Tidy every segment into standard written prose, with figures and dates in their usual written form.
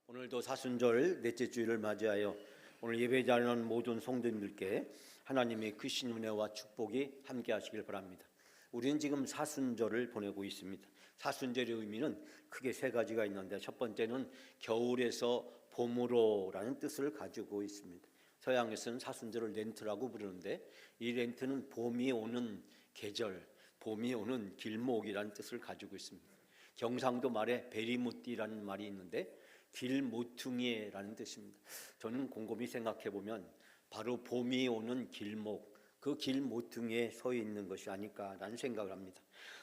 오늘도 사순절 넷째 주일을 맞이하여 오늘 예배 자리하는 모든 성도님들께 하나님의 크신 은혜와 축복이 함께 하시길 바랍니다. 우리는 지금 사순절을 보내고 있습니다. 사순절의 의미는 크게 세 가지가 있는데, 첫 번째는 겨울에서 봄으로라는 뜻을 가지고 있습니다. 서양에서는 사순절을 렌트라고 부르는데, 이 렌트는 봄이 오는 계절, 봄이 오는 길목이라는 뜻을 가지고 있습니다. 경상도 말에 베리무띠라는 말이 있는데 길모퉁이라는 뜻입니다. 저는 곰곰이 생각해 보면 바로 봄이 오는 길목, 그 길모퉁이에 서 있는 것이 아닐까라는 생각을 합니다.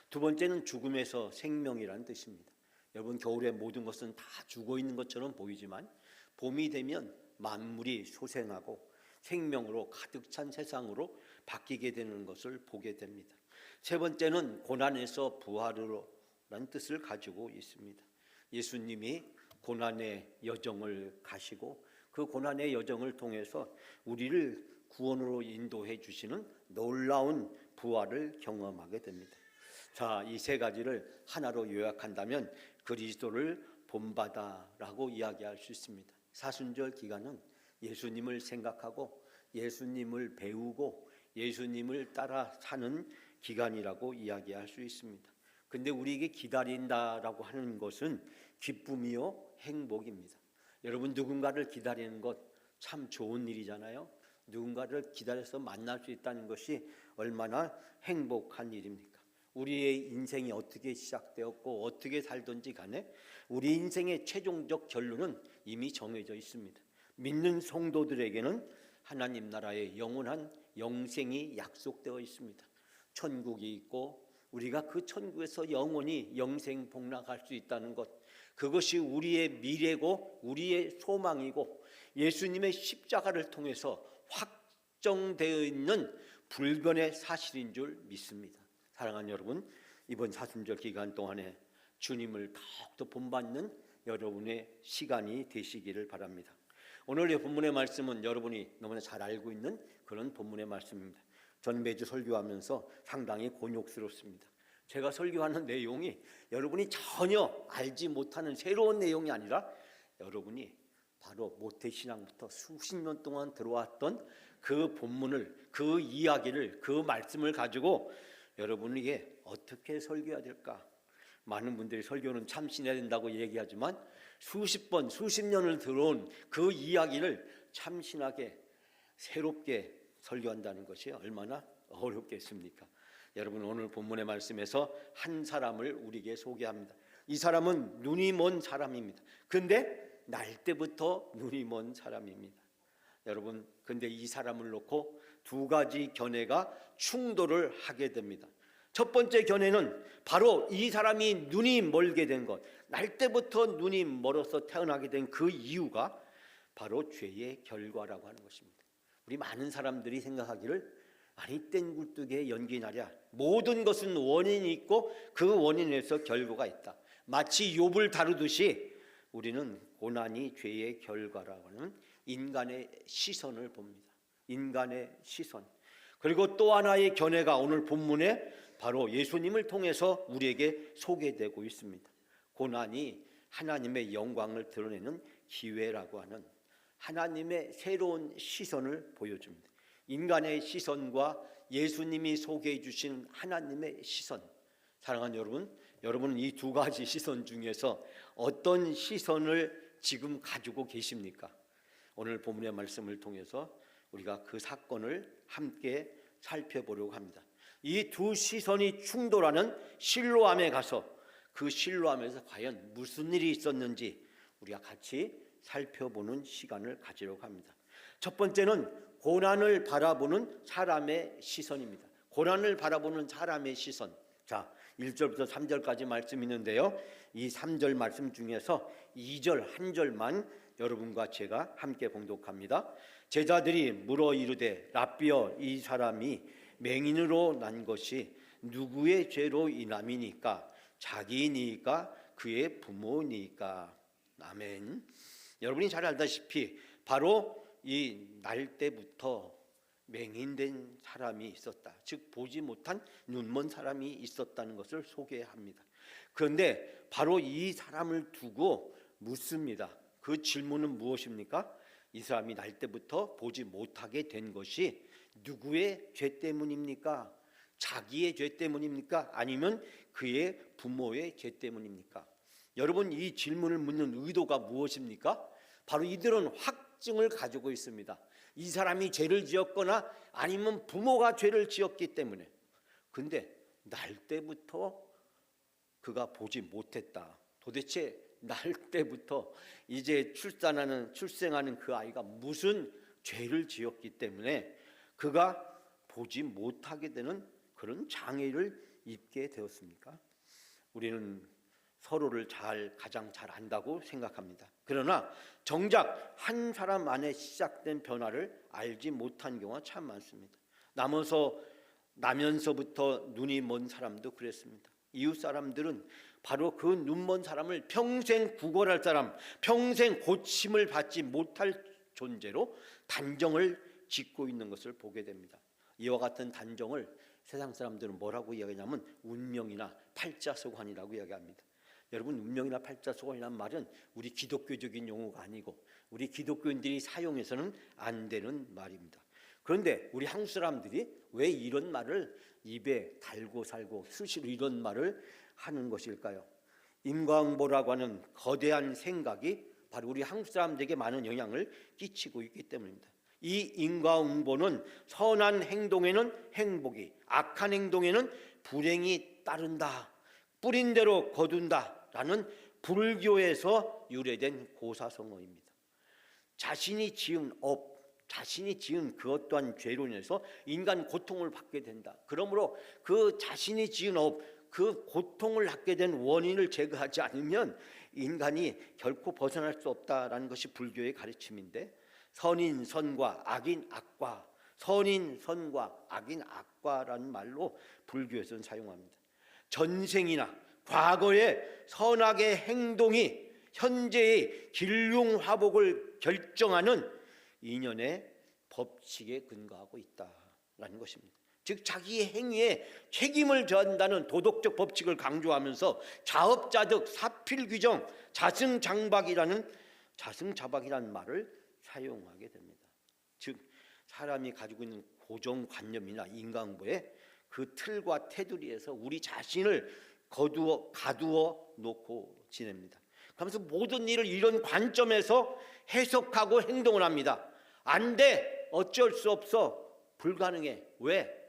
두 번째는 죽음에서 생명이라는 뜻입니다. 여러분, 겨울에 모든 것은 다 죽어 있는 것처럼 보이지만 봄이 되면 만물이 소생하고 생명으로 가득 찬 세상으로 바뀌게 되는 것을 보게 됩니다. 세 번째는 고난에서 부활으로라는 뜻을 가지고 있습니다. 예수님이 고난의 여정을 가시고 그 고난의 여정을 통해서 우리를 구원으로 인도해 주시는 놀라운 부활을 경험하게 됩니다. 자, 이 세 가지를 하나로 요약한다면 그리스도를 본받아라고 이야기할 수 있습니다. 사순절 기간은 예수님을 생각하고 예수님을 배우고 예수님을 따라 사는 기간이라고 이야기할 수 있습니다. 근데 우리에게 기다린다라고 하는 것은 기쁨이요 행복입니다. 여러분, 누군가를 기다리는 것 참 좋은 일이잖아요. 누군가를 기다려서 만날 수 있다는 것이 얼마나 행복한 일입니까? 우리의 인생이 어떻게 시작되었고 어떻게 살든지 간에 우리 인생의 최종적 결론은 이미 정해져 있습니다. 믿는 성도들에게는 하나님 나라의 영원한 영생이 약속되어 있습니다. 천국이 있고 우리가 그 천국에서 영원히 영생 복락할 수 있다는 것, 그것이 우리의 미래고 우리의 소망이고 예수님의 십자가를 통해서 확정되어 있는 불변의 사실인 줄 믿습니다. 사랑하는 여러분, 이번 사순절 기간 동안에 주님을 더욱더 본받는 여러분의 시간이 되시기를 바랍니다. 오늘의 본문의 말씀은 여러분이 너무나 잘 알고 있는 그런 본문의 말씀입니다. 저는 매주 설교하면서 상당히 곤욕스럽습니다. 제가 설교하는 내용이 여러분이 전혀 알지 못하는 새로운 내용이 아니라 여러분이 바로 모태신앙부터 수십 년 동안 들어왔던 그 본문을, 그 이야기를, 그 말씀을 가지고 여러분에게 어떻게 설교해야 될까? 많은 분들이 설교는 참신해야 된다고 얘기하지만 수십 번, 수십 년을 들어온 그 이야기를 참신하게 새롭게 설교한다는 것이 얼마나 어렵겠습니까? 여러분, 오늘 본문의 말씀에서 한 사람을 우리에게 소개합니다. 이 사람은 눈이 먼 사람입니다. 근데 날 때부터 눈이 먼 사람입니다. 여러분, 근데 이 사람을 놓고 두 가지 견해가 충돌을 하게 됩니다. 첫 번째 견해는 바로 이 사람이 눈이 멀게 된 것, 날 때부터 눈이 멀어서 태어나게 된 그 이유가 바로 죄의 결과라고 하는 것입니다. 우리 많은 사람들이 생각하기를 아니 땡굴뚝에 연기 나랴, 모든 것은 원인이 있고 그 원인에서 결과가 있다. 마치 욥을 다루듯이 우리는 고난이 죄의 결과라고 하는 인간의 시선을 봅니다. 인간의 시선. 그리고 또 하나의 견해가 오늘 본문에 바로 예수님을 통해서 우리에게 소개되고 있습니다. 고난이 하나님의 영광을 드러내는 기회라고 하는 하나님의 새로운 시선을 보여줍니다. 인간의 시선과 예수님이 소개해 주신 하나님의 시선. 사랑하는 여러분, 여러분은 이 두 가지 시선 중에서 어떤 시선을 지금 가지고 계십니까? 오늘 본문의 말씀을 통해서 우리가 그 사건을 함께 살펴보려고 합니다. 이 두 시선이 충돌하는 실로암에 가서 그 실로암에서 과연 무슨 일이 있었는지 우리가 같이 살펴보는 시간을 가지려고 합니다. 첫 번째는 고난을 바라보는 사람의 시선입니다. 고난을 바라보는 사람의 시선. 자, 1절부터 3절까지 말씀이 있는데요, 이 3절 말씀 중에서 2절 한 절만 여러분과 제가 함께 봉독합니다. 제자들이 물어 이르되 랍비여, 이 사람이 맹인으로 난 것이 누구의 죄로 인함이니까? 자기니까 그의 부모니까? 아멘. 여러분이 잘 알다시피 바로 이 날 때부터 맹인된 사람이 있었다. 즉 보지 못한 눈먼 사람이 있었다는 것을 소개합니다. 그런데 바로 이 사람을 두고 묻습니다. 그 질문은 무엇입니까? 이 사람이 날 때부터 보지 못하게 된 것이 누구의 죄 때문입니까? 자기의 죄 때문입니까? 아니면 그의 부모의 죄 때문입니까? 여러분, 이 질문을 묻는 의도가 무엇입니까? 바로 이들은 확증을 가지고 있습니다. 이 사람이 죄를 지었거나 아니면 부모가 죄를 지었기 때문에. 근데 날 때부터 그가 보지 못했다. 도대체 날 때부터 이제 출생하는 그 아이가 무슨 죄를 지었기 때문에 그가 보지 못하게 되는 그런 장애를 입게 되었습니까? 우리는 서로를 가장 잘 안다고 생각합니다. 그러나 정작 한 사람 안에 시작된 변화를 알지 못한 경우가 참 많습니다. 나면서부터 눈이 먼 사람도 그랬습니다. 이웃 사람들은 바로 그 눈먼 사람을 평생 구걸할 사람, 평생 고침을 받지 못할 존재로 단정을 짓고 있는 것을 보게 됩니다. 이와 같은 단정을 세상 사람들은 뭐라고 이야기하냐면 운명이나 팔자소관이라고 이야기합니다. 여러분, 운명이나 팔자소관이라는 말은 우리 기독교적인 용어가 아니고 우리 기독교인들이 사용해서는 안 되는 말입니다. 그런데 우리 한국 사람들이 왜 이런 말을 입에 달고 살고 수시로 이런 말을 하는 것일까요? 인과응보라고 하는 거대한 생각이 바로 우리 한국 사람들에게 많은 영향을 끼치고 있기 때문입니다. 이 인과응보는 선한 행동에는 행복이, 악한 행동에는 불행이 따른다, 뿌린 대로 거둔다라는 불교에서 유래된 고사성어입니다. 자신이 지은 자신이 지은 그것 또한 죄로 인해서 인간 고통을 받게 된다. 그러므로 그 자신이 지은 그 고통을 받게 된 원인을 제거하지 않으면 인간이 결코 벗어날 수 없다라는 것이 불교의 가르침인데, 선인 선과 악인 악과, 선인 선과 악인 악과라는 말로 불교에서는 사용합니다. 전생이나 과거의 선악의 행동이 현재의 길흉화복을 결정하는 인연의 법칙에 근거하고 있다라는 것입니다. 즉 자기의 행위에 책임을 져한다는 도덕적 법칙을 강조하면서 자업자득, 사필귀정, 자승자박이라는 말을 사용하게 됩니다. 즉 사람이 가지고 있는 고정관념이나 인간보의 그 틀과 테두리에서 우리 자신을 가두어 놓고 지냅니다. 그러면서 모든 일을 이런 관점에서 해석하고 행동을 합니다. 안 돼, 어쩔 수 없어, 불가능해. 왜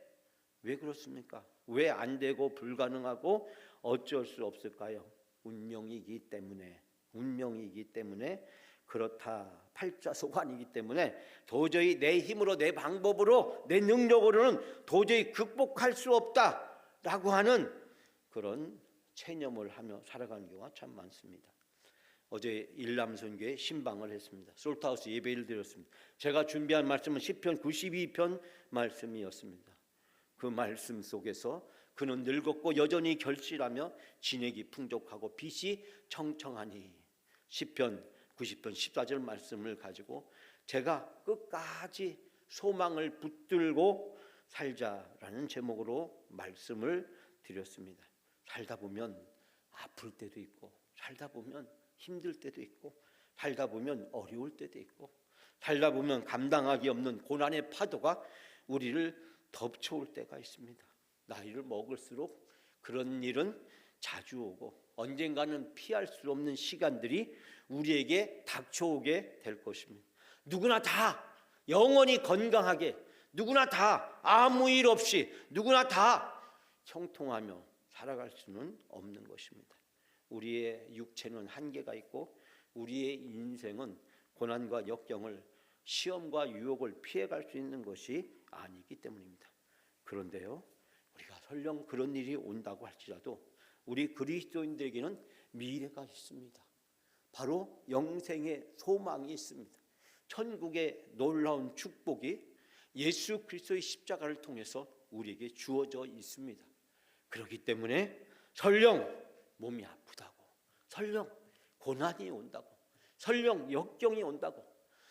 그렇습니까? 왜 안 되고 불가능하고 어쩔 수 없을까요? 운명이기 때문에 그렇다. 팔자소관이기 때문에 도저히 내 힘으로, 내 방법으로, 내 능력으로는 도저히 극복할 수 없다라고 하는 그런 체념을 하며 살아가는 경우가 참 많습니다. 어제 일남선교회 신방을 했습니다. 솔트하우스 예배를 드렸습니다. 제가 준비한 말씀은 시편 92편 말씀이었습니다. 그 말씀 속에서 그는 늙었고 여전히 결실하며 진액이 풍족하고 빛이 청청하니, 시편 90편 14절 말씀을 가지고 제가 끝까지 소망을 붙들고 살자라는 제목으로 말씀을 드렸습니다. 살다 보면 아플 때도 있고, 살다 보면 힘들 때도 있고, 살다 보면 어려울 때도 있고, 살다 보면 감당하기 없는 고난의 파도가 우리를 덮쳐올 때가 있습니다. 나이를 먹을수록 그런 일은 자주 오고 언젠가는 피할 수 없는 시간들이 우리에게 닥쳐오게 될 것입니다. 누구나 다 영원히 건강하게, 누구나 다 아무 일 없이, 누구나 다 형통하며 살아갈 수는 없는 것입니다. 우리의 육체는 한계가 있고 우리의 인생은 고난과 역경을, 시험과 유혹을 피해갈 수 있는 것이 아니기 때문입니다. 그런데요, 우리가 설령 그런 일이 온다고 할지라도 우리 그리스도인들에게는 미래가 있습니다. 바로 영생의 소망이 있습니다. 천국의 놀라운 축복이 예수 그리스도의 십자가를 통해서 우리에게 주어져 있습니다. 그렇기 때문에 설령 몸이 아프다고, 설령 고난이 온다고, 설령 역경이 온다고,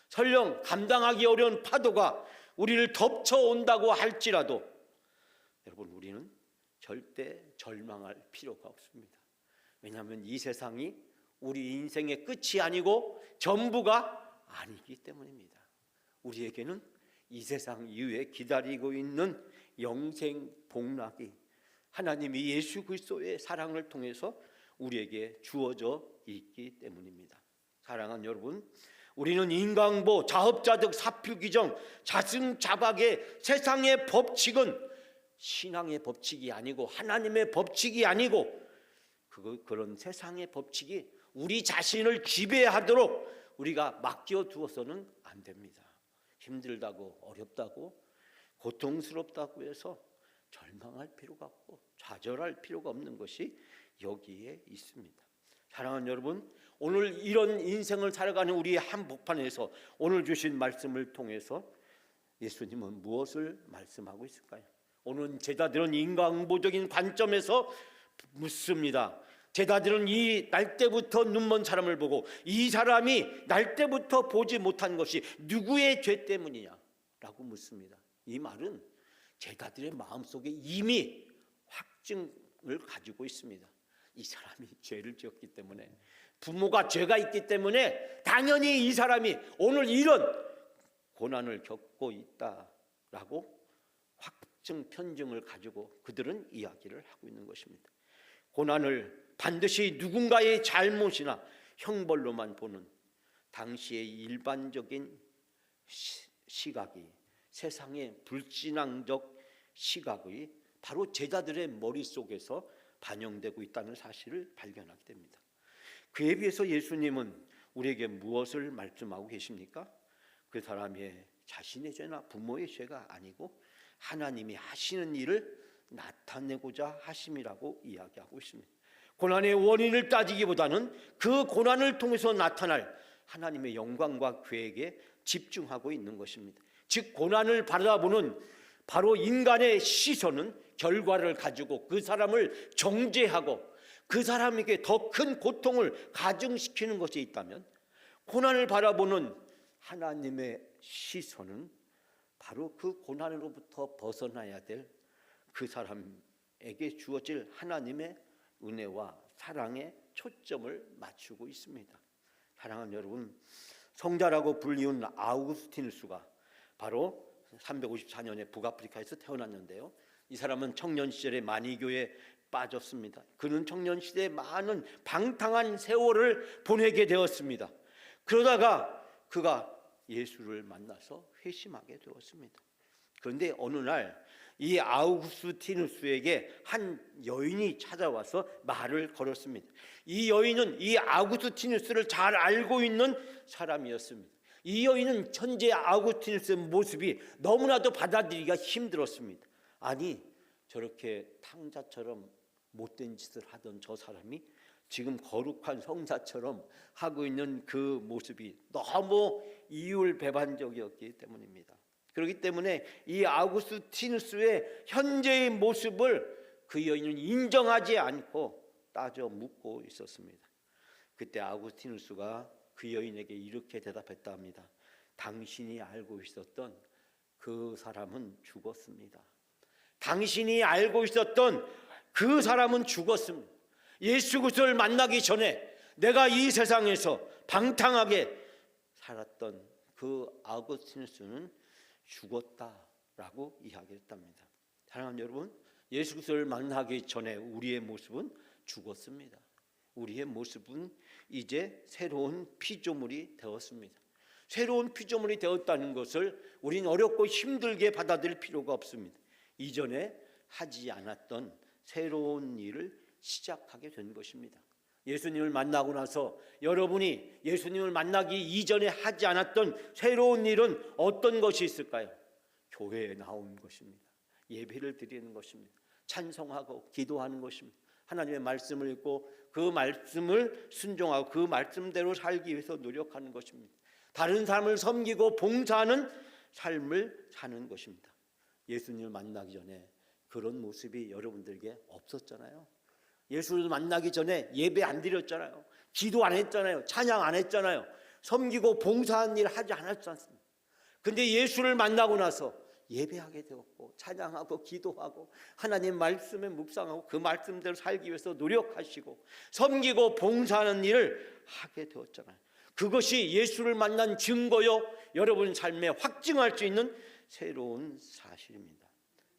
설령 감당하기 어려운 파도가 우리를 덮쳐온다고 할지라도 여러분, 우리는 절대 절망할 필요가 없습니다. 왜냐하면 이 세상이 우리 인생의 끝이 아니고 전부가 아니기 때문입니다. 우리에게는 이 세상 이후에 기다리고 있는 영생 복락이 하나님이 예수 그리스도의 사랑을 통해서 우리에게 주어져 있기 때문입니다. 사랑하는 여러분, 우리는 인간보, 자업자득, 사표규정, 자승자박의 세상의 법칙은 신앙의 법칙이 아니고 하나님의 법칙이 아니고 그런 세상의 법칙이 우리 자신을 지배하도록 우리가 맡겨두어서는 안 됩니다. 힘들다고, 어렵다고, 고통스럽다고 해서 절망할 필요가 없고 좌절할 필요가 없는 것이 여기에 있습니다. 사랑하는 여러분, 오늘 이런 인생을 살아가는 우리의 한복판에서 오늘 주신 말씀을 통해서 예수님은 무엇을 말씀하고 있을까요? 오늘 제자들은 인간보적인 관점에서 묻습니다. 제자들은 이 날 때부터 눈먼 사람을 보고 이 사람이 날 때부터 보지 못한 것이 누구의 죄 때문이냐라고 묻습니다. 이 말은 제자들의 마음속에 이미 확증을 가지고 있습니다. 이 사람이 죄를 지었기 때문에, 부모가 죄가 있기 때문에 당연히 이 사람이 오늘 이런 고난을 겪고 있다라고 확증 편증을 가지고 그들은 이야기를 하고 있는 것입니다. 고난을 반드시 누군가의 잘못이나 형벌로만 보는 당시의 일반적인 시각이, 세상의 불신앙적 시각이 바로 제자들의 머릿속에서 반영되고 있다는 사실을 발견하게 됩니다. 그에 비해서 예수님은 우리에게 무엇을 말씀하고 계십니까? 그 사람의 자신의 죄나 부모의 죄가 아니고 하나님이 하시는 일을 나타내고자 하심이라고 이야기하고 있습니다. 고난의 원인을 따지기보다는 그 고난을 통해서 나타날 하나님의 영광과 계획에 집중하고 있는 것입니다. 즉 고난을 바라보는 바로 인간의 시선은 결과를 가지고 그 사람을 정죄하고 그 사람에게 더 큰 고통을 가중시키는 것이 있다면, 고난을 바라보는 하나님의 시선은 바로 그 고난으로부터 벗어나야 될 그 사람에게 주어질 하나님의 은혜와 사랑에 초점을 맞추고 있습니다. 사랑하는 여러분, 성자라고 불리운 아우구스티누스가 바로 354년에 북아프리카에서 태어났는데요. 이 사람은 청년 시절에 마니교에 빠졌습니다. 그는 청년 시대에 많은 방탕한 세월을 보내게 되었습니다. 그러다가 그가 예수를 만나서 회심하게 되었습니다. 그런데 어느 날 이 아우구스티누스에게 한 여인이 찾아와서 말을 걸었습니다. 이 여인은 이 아우구스티누스를 잘 알고 있는 사람이었습니다. 이 여인은 현재 아우구스티누스의 모습이 너무나도 받아들이기가 힘들었습니다. 아니, 저렇게 탕자처럼 못된 짓을 하던 저 사람이 지금 거룩한 성자처럼 하고 있는 그 모습이 너무 이율배반적이었기 때문입니다. 그렇기 때문에 이 아우구스티누스의 현재의 모습을 그 여인은 인정하지 않고 따져 묻고 있었습니다. 그때 아우구스티누스가 그 여인에게 이렇게 대답했다 합니다. 당신이 알고 있었던 그 사람은 죽었습니다. 당신이 알고 있었던 그 사람은 죽었습니다. 예수 그리스도를 만나기 전에 내가 이 세상에서 방탕하게 살았던 그 아우구스티누스는 죽었다라고 이야기했답니다. 사랑하는 여러분, 예수 그리스도를 만나기 전에 우리의 모습은 죽었습니다. 우리의 모습은 이제 새로운 피조물이 되었습니다. 새로운 피조물이 되었다는 것을 우리는 어렵고 힘들게 받아들일 필요가 없습니다. 이전에 하지 않았던 새로운 일을 시작하게 된 것입니다. 예수님을 만나고 나서 여러분이 예수님을 만나기 이전에 하지 않았던 새로운 일은 어떤 것이 있을까요? 교회에 나오는 것입니다. 예배를 드리는 것입니다. 찬송하고 기도하는 것입니다. 하나님의 말씀을 읽고 그 말씀을 순종하고 그 말씀대로 살기 위해서 노력하는 것입니다. 다른 사람을 섬기고 봉사하는 삶을 사는 것입니다. 예수님을 만나기 전에 그런 모습이 여러분들에게 없었잖아요. 예수를 만나기 전에 예배 안 드렸잖아요. 기도 안 했잖아요. 찬양 안 했잖아요. 섬기고 봉사한 일 하지 않았지 않습니까? 근데 예수를 만나고 나서 예배하게 되었고 찬양하고 기도하고 하나님 말씀에 묵상하고 그 말씀대로 살기 위해서 노력하시고 섬기고 봉사하는 일을 하게 되었잖아요. 그것이 예수를 만난 증거요, 여러분 삶에 확증할 수 있는 새로운 사실입니다.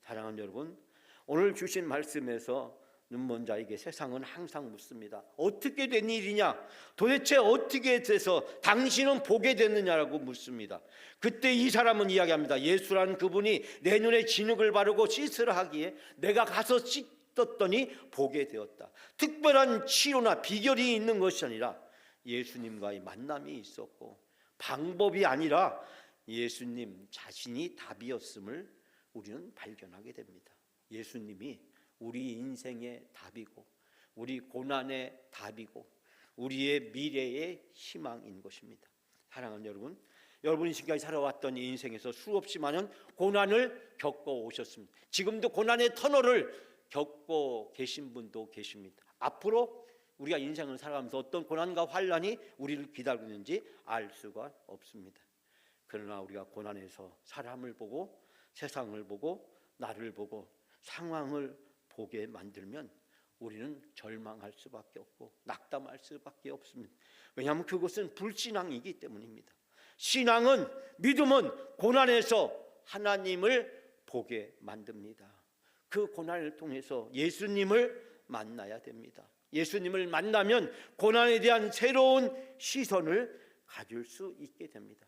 사랑하는 여러분, 오늘 주신 말씀에서 눈먼 자에게 세상은 항상 묻습니다. 어떻게 된 일이냐? 도대체 어떻게 돼서 당신은 보게 됐느냐라고 묻습니다. 그때 이 사람은 이야기합니다. 예수라는 그분이 내 눈에 진흙을 바르고 씻으라 하기에 내가 가서 씻었더니 보게 되었다. 특별한 치료나 비결이 있는 것이 아니라 예수님과의 만남이 있었고, 방법이 아니라 예수님 자신이 답이었음을 우리는 발견하게 됩니다. 예수님이 우리 인생의 답이고 우리 고난의 답이고 우리의 미래의 희망인 것입니다. 사랑하는 여러분, 여러분이 지금까지 살아왔던 이 인생에서 수없이 많은 고난을 겪어오셨습니다. 지금도 고난의 터널을 겪고 계신 분도 계십니다. 앞으로 우리가 인생을 살아가면서 어떤 고난과 환난이 우리를 기다리고 있는지 알 수가 없습니다. 그러나 우리가 고난에서 사람을 보고 세상을 보고 나를 보고 상황을 보게 만들면 우리는 절망할 수밖에 없고 낙담할 수밖에 없습니다. 왜냐하면 그것은 불신앙이기 때문입니다. 신앙은, 믿음은 고난에서 하나님을 보게 만듭니다. 그 고난을 통해서 예수님을 만나야 됩니다. 예수님을 만나면 고난에 대한 새로운 시선을 가질 수 있게 됩니다.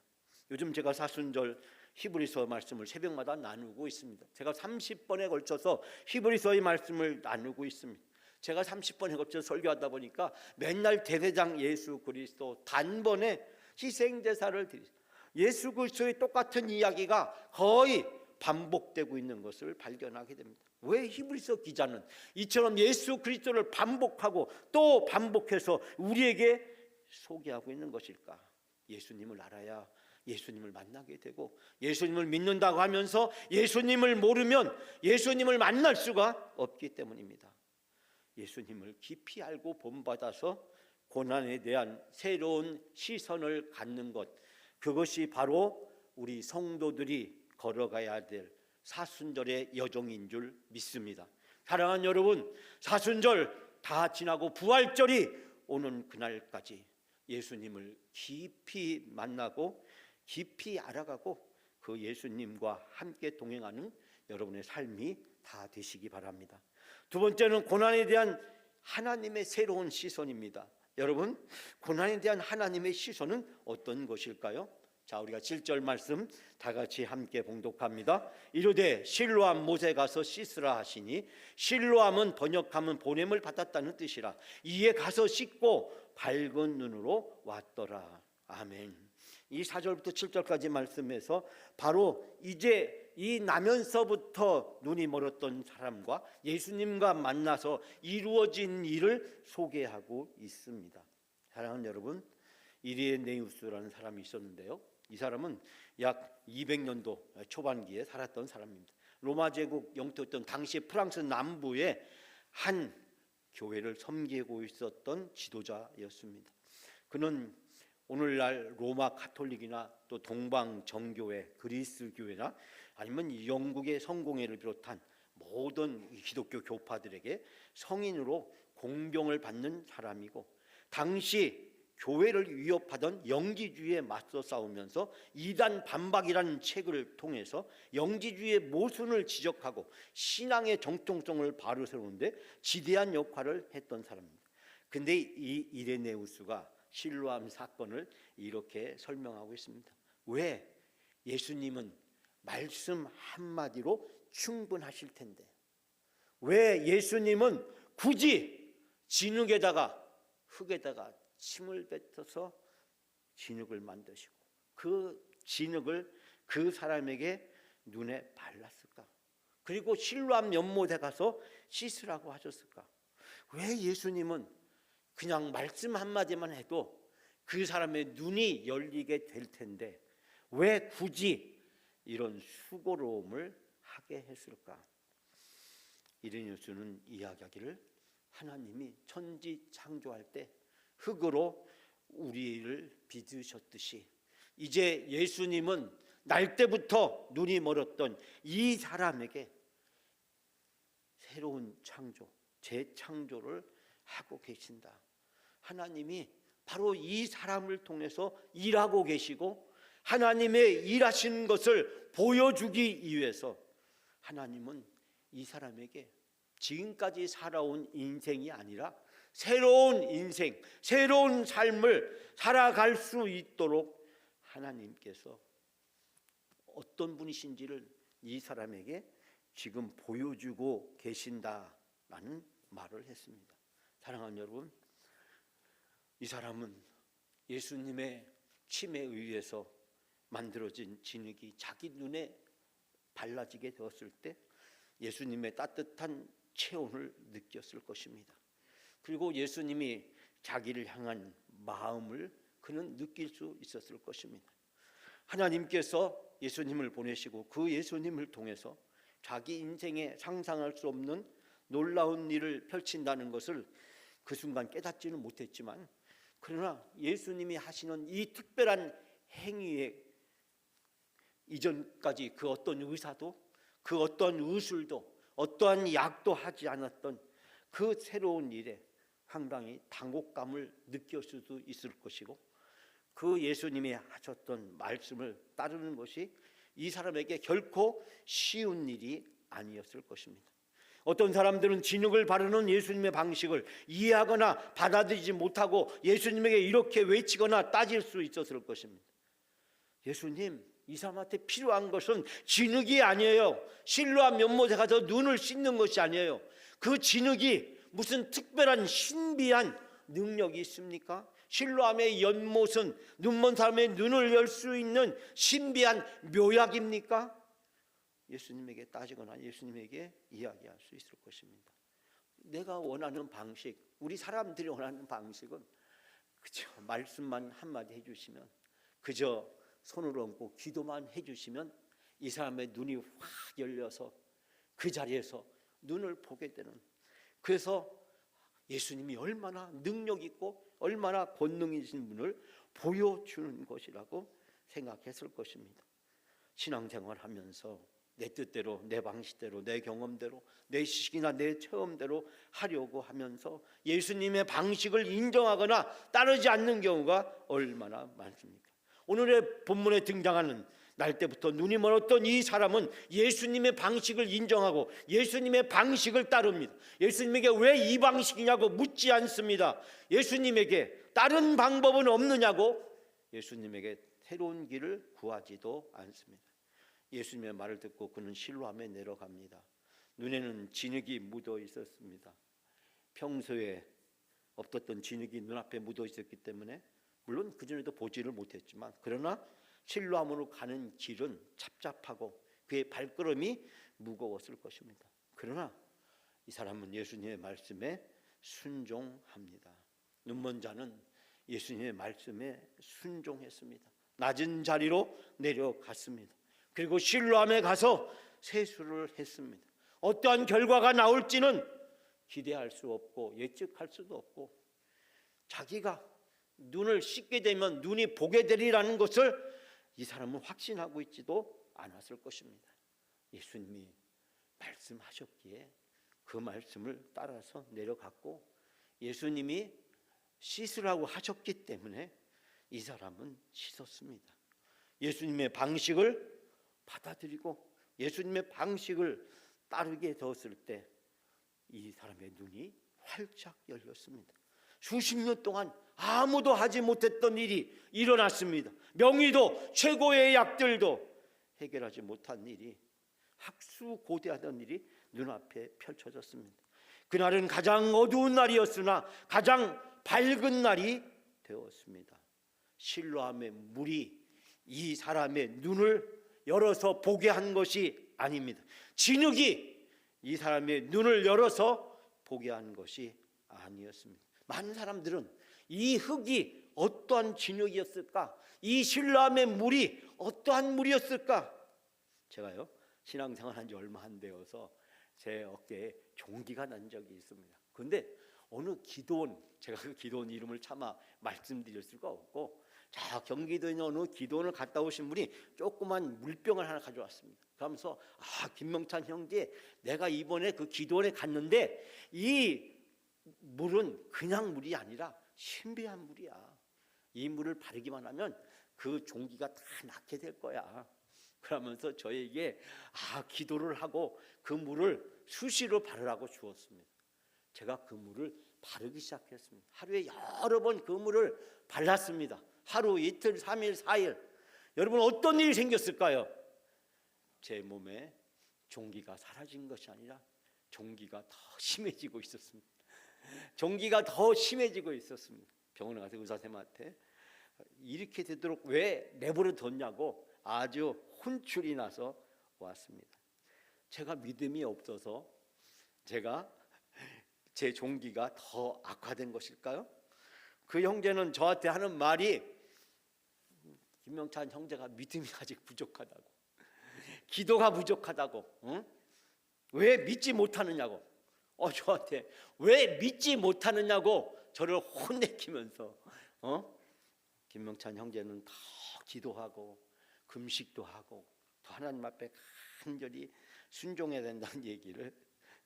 요즘 제가 사순절 히브리서 말씀을 새벽마다 나누고 있습니다. 제가 30번에 걸쳐서 히브리서의 말씀을 나누고 있습니다. 제가 30번에 걸쳐서 설교하다 보니까 맨날 대대장 예수 그리스도 단번에 희생제사를 드리죠. 예수 그리스도의 똑같은 이야기가 거의 반복되고 있는 것을 발견하게 됩니다. 왜 히브리서 기자는 이처럼 예수 그리스도를 반복하고 또 반복해서 우리에게 소개하고 있는 것일까? 예수님을 알아야 예수님을 만나게 되고, 예수님을 믿는다고 하면서 예수님을 모르면 예수님을 만날 수가 없기 때문입니다. 예수님을 깊이 알고 본받아서 고난에 대한 새로운 시선을 갖는 것, 그것이 바로 우리 성도들이 걸어가야 될 사순절의 여정인 줄 믿습니다. 사랑하는 여러분, 사순절 다 지나고 부활절이 오는 그날까지 예수님을 깊이 만나고 깊이 알아가고 그 예수님과 함께 동행하는 여러분의 삶이 다 되시기 바랍니다. 두 번째는 고난에 대한 하나님의 새로운 시선입니다. 여러분, 고난에 대한 하나님의 시선은 어떤 것일까요? 자, 우리가 7절 말씀 다 같이 함께 봉독합니다. 이르되 실로암 못에 가서 씻으라 하시니, 실로암은 번역하면 보냄을 받았다는 뜻이라. 이에 가서 씻고 밝은 눈으로 왔더라. 아멘. 이 4절부터 7절까지 말씀에서 바로 이제 이 나면서부터 눈이 멀었던 사람과 예수님과 만나서 이루어진 일을 소개하고 있습니다. 사랑하는 여러분, 이레네우스라는 사람이 있었는데요, 이 사람은 약 200년도 초반기에 살았던 사람입니다. 로마 제국 영토였던 당시 프랑스 남부의 한 교회를 섬기고 있었던 지도자였습니다. 그는 오늘날 로마 가톨릭이나 또 동방 정교회, 그리스 교회나 아니면 영국의 성공회를 비롯한 모든 기독교 교파들에게 성인으로 공경을 받는 사람이고, 당시 교회를 위협하던 영지주의에 맞서 싸우면서 이단 반박이라는 책을 통해서 영지주의의 모순을 지적하고 신앙의 정통성을 바로 세우는데 지대한 역할을 했던 사람입니다. 근데 이 이레네우스가 실로암 사건을 이렇게 설명하고 있습니다. 왜? 예수님은 말씀 한마디로 충분하실 텐데 왜 예수님은 굳이 진흙에다가 흙에다가 침을 뱉어서 진흙을 만드시고 그 진흙을 그 사람에게 눈에 발랐을까? 그리고 실로암 연못에 가서 씻으라고 하셨을까? 왜 예수님은 그냥 말씀 한마디만 해도 그 사람의 눈이 열리게 될 텐데 왜 굳이 이런 수고로움을 하게 했을까? 이레네우스는 이야기하기를 하나님이 천지 창조할 때 흙으로 우리를 빚으셨듯이 이제 예수님은 날 때부터 눈이 멀었던 이 사람에게 새로운 창조, 재창조를 하고 계신다. 하나님이 바로 이 사람을 통해서 일하고 계시고 하나님의 일하시는 것을 보여주기 위해서 하나님은 이 사람에게 지금까지 살아온 인생이 아니라 새로운 인생, 새로운 삶을 살아갈 수 있도록 하나님께서 어떤 분이신지를 이 사람에게 지금 보여주고 계신다라는 말을 했습니다. 사랑하는 여러분, 이 사람은 예수님의 침에 의해서 만들어진 진흙이 자기 눈에 발라지게 되었을 때 예수님의 따뜻한 체온을 느꼈을 것입니다. 그리고 예수님이 자기를 향한 마음을 그는 느낄 수 있었을 것입니다. 하나님께서 예수님을 보내시고 그 예수님을 통해서 자기 인생에 상상할 수 없는 놀라운 일을 펼친다는 것을 그 순간 깨닫지는 못했지만, 그러나 예수님이 하시는 이 특별한 행위에 이전까지 그 어떤 의사도, 그 어떤 의술도, 어떠한 약도 하지 않았던 그 새로운 일에 상당히 당혹감을 느낄 수도 있을 것이고, 그 예수님이 하셨던 말씀을 따르는 것이 이 사람에게 결코 쉬운 일이 아니었을 것입니다. 어떤 사람들은 진흙을 바르는 예수님의 방식을 이해하거나 받아들이지 못하고 예수님에게 이렇게 외치거나 따질 수 있었을 것입니다. 예수님, 이 사람한테 필요한 것은 진흙이 아니에요. 실로암 연못에 가서 눈을 씻는 것이 아니에요. 그 진흙이 무슨 특별한 신비한 능력이 있습니까? 실로암의 연못은 눈먼 사람의 눈을 열 수 있는 신비한 묘약입니까? 예수님에게 따지거나 예수님에게 이야기할 수 있을 것입니다. 내가 원하는 방식, 우리 사람들이 원하는 방식은 그저 말씀만 한마디 해주시면, 그저 손을 얹고 기도만 해주시면 이 사람의 눈이 확 열려서 그 자리에서 눈을 보게 되는, 그래서 예수님이 얼마나 능력 있고 얼마나 권능이신 분을 보여주는 것이라고 생각했을 것입니다. 신앙생활 하면서 내 뜻대로, 내 방식대로, 내 경험대로, 내 지식이나 내 체험대로 하려고 하면서 예수님의 방식을 인정하거나 따르지 않는 경우가 얼마나 많습니까? 오늘의 본문에 등장하는 날 때부터 눈이 멀었던 이 사람은 예수님의 방식을 인정하고 예수님의 방식을 따릅니다. 예수님에게 왜 이 방식이냐고 묻지 않습니다. 예수님에게 다른 방법은 없느냐고 예수님에게 새로운 길을 구하지도 않습니다. 예수님의 말을 듣고 그는 실로암에 내려갑니다. 눈에는 진흙이 묻어 있었습니다. 평소에 없었던 진흙이 눈앞에 묻어 있었기 때문에 물론 그전에도 보지를 못했지만, 그러나 실로암으로 가는 길은 착잡하고 그의 발걸음이 무거웠을 것입니다. 그러나 이 사람은 예수님의 말씀에 순종합니다. 눈먼 자는 예수님의 말씀에 순종했습니다. 낮은 자리로 내려갔습니다. 그리고 실로암에 가서 세수를 했습니다. 어떠한 결과가 나올지는 기대할 수 없고 예측할 수도 없고, 자기가 눈을 씻게 되면 눈이 보게 되리라는 것을 이 사람은 확신하고 있지도 않았을 것입니다. 예수님이 말씀하셨기에 그 말씀을 따라서 내려갔고, 예수님이 씻으라고 하셨기 때문에 이 사람은 씻었습니다. 예수님의 방식을 받아들이고 예수님의 방식을 따르게 되었을 때 이 사람의 눈이 활짝 열렸습니다. 수십 년 동안 아무도 하지 못했던 일이 일어났습니다. 명의도 최고의 약들도 해결하지 못한 일이, 학수고대하던 일이 눈앞에 펼쳐졌습니다. 그날은 가장 어두운 날이었으나 가장 밝은 날이 되었습니다. 실로암의 물이 이 사람의 눈을 열어서 보게 한 것이 아닙니다. 진흙이 이 사람의 눈을 열어서 보게 한 것이 아니었습니다. 많은 사람들은 이 흙이 어떠한 진흙이었을까? 이 실로암의 물이 어떠한 물이었을까? 제가요, 신앙생활 한 지 얼마 안 되어서 제 어깨에 종기가 난 적이 있습니다. 그런데 어느 기도원, 제가 그 기도원 이름을 차마 말씀드릴 수가 없고, 자, 경기도에 있는 어느 기도원을 갔다 오신 분이 조그만 물병을 하나 가져왔습니다. 그러면서 김명찬 형제, 내가 이번에 그 기도원에 갔는데 이 물은 그냥 물이 아니라 신비한 물이야. 이 물을 바르기만 하면 그 종기가 다 낫게 될 거야. 그러면서 저에게 기도를 하고 그 물을 수시로 바르라고 주었습니다. 제가 그 물을 바르기 시작했습니다. 하루에 여러 번 그 물을 발랐습니다. 하루, 이틀, 3일, 4일. 여러분, 어떤 일이 생겼을까요? 제 몸에 종기가 사라진 것이 아니라 종기가 더 심해지고 있었습니다. 종기가 더 심해지고 있었습니다. 병원에 가서 의사 선생님한테 이렇게 되도록 왜 내버려 뒀냐고 아주 혼쭐이 나서 왔습니다. 제가 믿음이 없어서 제 종기가 더 악화된 것일까요? 그 형제는 저한테 하는 말이, 김명찬 형제가 믿음이 아직 부족하다고, 기도가 부족하다고, 왜 믿지 못하느냐고, 저한테 왜 믿지 못하느냐고 저를 혼내키면서 김명찬 형제는 더 기도하고 금식도 하고 또 하나님 앞에 간절히 순종해야 된다는 얘기를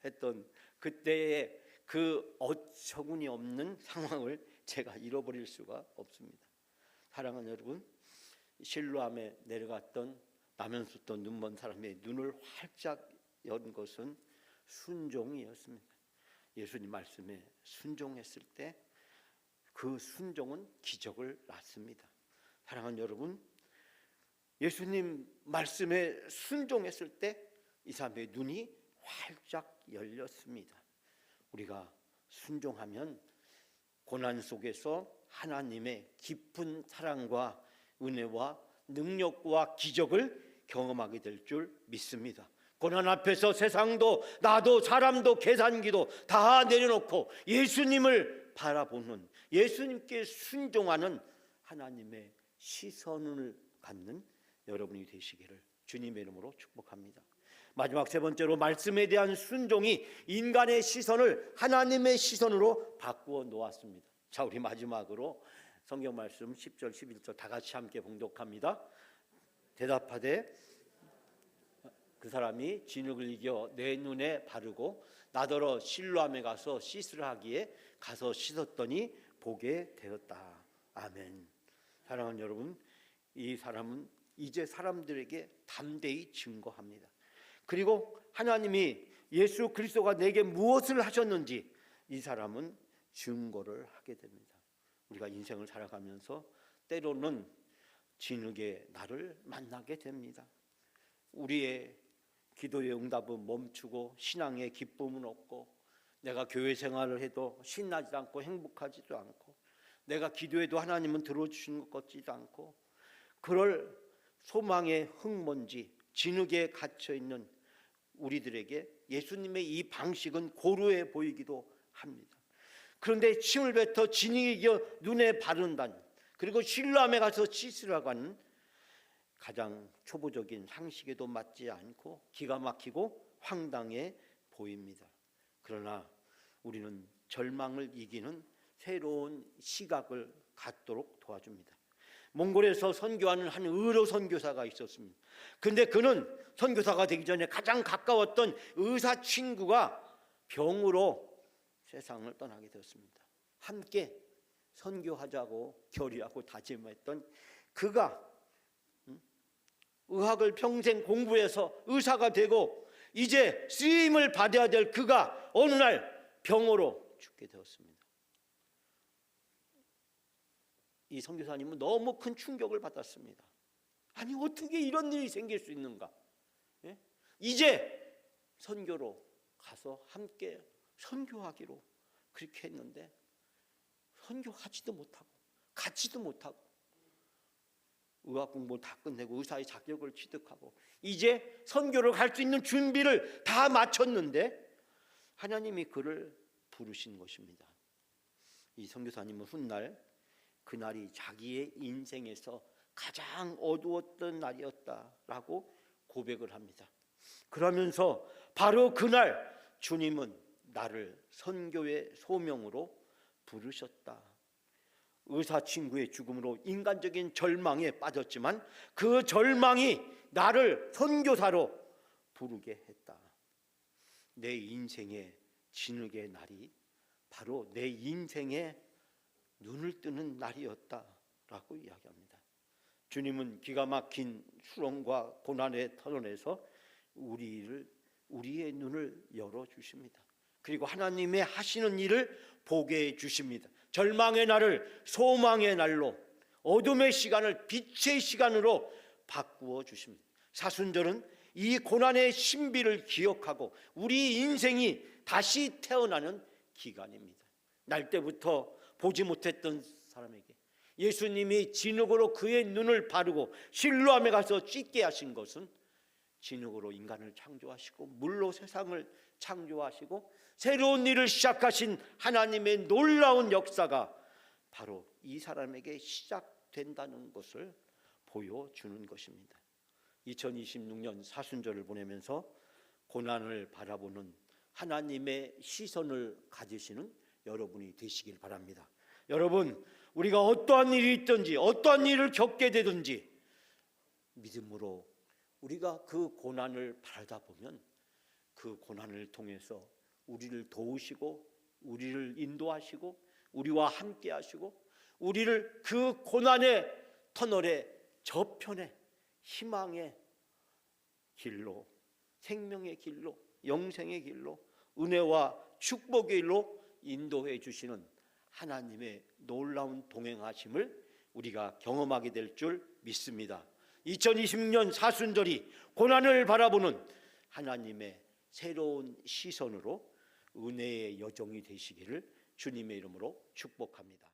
했던 그때의 그 어처구니 없는 상황을 제가 잃어버릴 수가 없습니다. 사랑하는 여러분, 실로암에 내려갔던 라면 쏟던 눈먼 사람의 눈을 활짝 연 것은 순종이었습니다. 예수님 말씀에 순종했을 때 그 순종은 기적을 낳습니다. 사랑하는 여러분, 예수님 말씀에 순종했을 때 이 사람의 눈이 활짝 열렸습니다. 우리가 순종하면 고난 속에서 하나님의 깊은 사랑과 은혜와 능력과 기적을 경험하게 될 줄 믿습니다. 고난 앞에서 세상도 나도 사람도 계산기도 다 내려놓고 예수님을 바라보는, 예수님께 순종하는 하나님의 시선을 갖는 여러분이 되시기를 주님의 이름으로 축복합니다. 마지막 세 번째로, 말씀에 대한 순종이 인간의 시선을 하나님의 시선으로 바꾸어 놓았습니다. 자, 우리 마지막으로 성경 말씀 10절 11절 다 같이 함께 봉독합니다. 대답하되 그 사람이 진흙을 이겨 내 눈에 바르고 나더러 실로암에 가서 씻으라 하기에 가서 씻었더니 보게 되었다. 아멘. 사랑하는 여러분, 이 사람은 이제 사람들에게 담대히 증거합니다. 그리고 하나님이 예수 그리스도가 내게 무엇을 하셨는지 이 사람은 증거를 하게 됩니다. 우리가 인생을 살아가면서 때로는 진흙의 날을 만나게 됩니다. 우리의 기도의 응답은 멈추고 신앙의 기쁨은 없고, 내가 교회 생활을 해도 신나지도 않고 행복하지도 않고, 내가 기도해도 하나님은 들어주시는 것 같지도 않고, 그럴 소망의 흙먼지, 진흙에 갇혀있는 우리들에게 예수님의 이 방식은 고루해 보이기도 합니다. 그런데 침을 뱉어 진흙에 이겨 눈에 바른다는, 그리고 실로암에 가서 씻으라고 하는 가장 초보적인 상식에도 맞지 않고 기가 막히고 황당해 보입니다. 그러나 우리는 절망을 이기는 새로운 시각을 갖도록 도와줍니다. 몽골에서 선교하는 한 의료 선교사가 있었습니다. 근데 그는 선교사가 되기 전에 가장 가까웠던 의사 친구가 병으로 세상을 떠나게 되었습니다. 함께 선교하자고 결의하고 다짐했던 그가 의학을 평생 공부해서 의사가 되고 이제 쓰임을 받아야 될 그가 어느 날 병으로 죽게 되었습니다. 이 선교사님은 너무 큰 충격을 받았습니다. 아니, 어떻게 이런 일이 생길 수 있는가? 이제 선교로 가서 함께 선교하기로 그렇게 했는데 선교하지도 못하고 가지도 못하고 의학 공부 다 끝내고 의사의 자격을 취득하고 이제 선교를 갈 수 있는 준비를 다 마쳤는데 하나님이 그를 부르신 것입니다. 이 선교사님은 훗날 그날이 자기의 인생에서 가장 어두웠던 날이었다라고 고백을 합니다. 그러면서 바로 그날 주님은 나를 선교의 소명으로 부르셨다. 의사 친구의 죽음으로 인간적인 절망에 빠졌지만 그 절망이 나를 선교사로 부르게 했다. 내 인생의 진흙의 날이 바로 내 인생의 눈을 뜨는 날이었다라고 이야기합니다. 주님은 기가 막힌 수렁과 고난의 터널에서 우리의 눈을 열어주십니다. 그리고 하나님의 하시는 일을 보게 해주십니다. 절망의 날을 소망의 날로, 어둠의 시간을 빛의 시간으로 바꾸어 주십니다. 사순절은 이 고난의 신비를 기억하고 우리 인생이 다시 태어나는 기간입니다. 날 때부터 보지 못했던 사람에게 예수님이 진흙으로 그의 눈을 바르고 실로암에 가서 씻게 하신 것은 진흙으로 인간을 창조하시고 물로 세상을 창조하시고 새로운 일을 시작하신 하나님의 놀라운 역사가 바로 이 사람에게 시작된다는 것을 보여주는 것입니다. 2026년 사순절을 보내면서 고난을 바라보는 하나님의 시선을 가지시는 여러분이 되시길 바랍니다. 여러분, 우리가 어떠한 일이 있든지 어떠한 일을 겪게 되든지 믿음으로 우리가 그 고난을 바라다 보면 그 고난을 통해서 우리를 도우시고 우리를 인도하시고 우리와 함께 하시고 우리를 그 고난의 터널의 저편에 희망의 길로, 생명의 길로, 영생의 길로, 은혜와 축복의 길로 인도해 주시는 하나님의 놀라운 동행하심을 우리가 경험하게 될 줄 믿습니다. 2026년 사순절이 고난을 바라보는 하나님의 새로운 시선으로 은혜의 여정이 되시기를 주님의 이름으로 축복합니다.